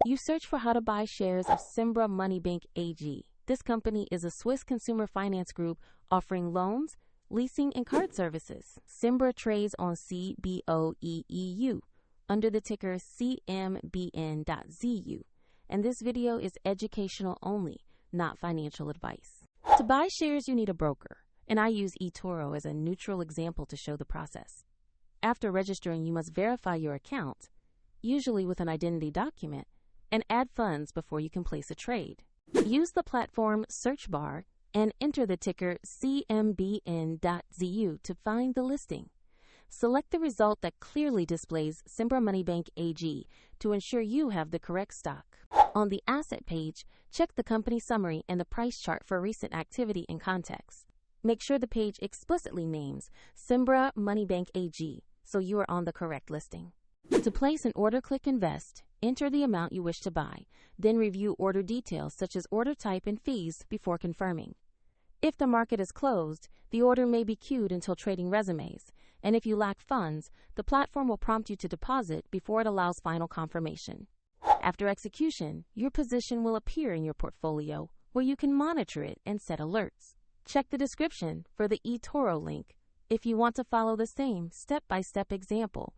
You search for how to buy shares of Cembra Money Bank AG. This company is a Swiss consumer finance group offering loans, leasing, and card services. Cembra trades on CBOE under the ticker CMBN.ZU, and this video is educational only, not financial advice. To buy shares, you need a broker, and I use eToro as a neutral example to show the process. After registering, you must verify your account, usually with an identity document, and add funds before you can place a trade. Use the platform search bar and enter the ticker CMBN.ZU to find the listing. Select the result that clearly displays Cembra Money Bank AG to ensure you have the correct stock. On the asset page, check the company summary and the price chart for recent activity and context. Make sure the page explicitly names Cembra Money Bank AG so you are on the correct listing. To place an order, click Invest, enter the amount you wish to buy, then review order details such as order type and fees before confirming. If the market is closed, the order may be queued until trading resumes, and if you lack funds, the platform will prompt you to deposit before it allows final confirmation. After execution, your position will appear in your portfolio where you can monitor it and set alerts. Check the description for the eToro link if you want to follow the same step-by-step example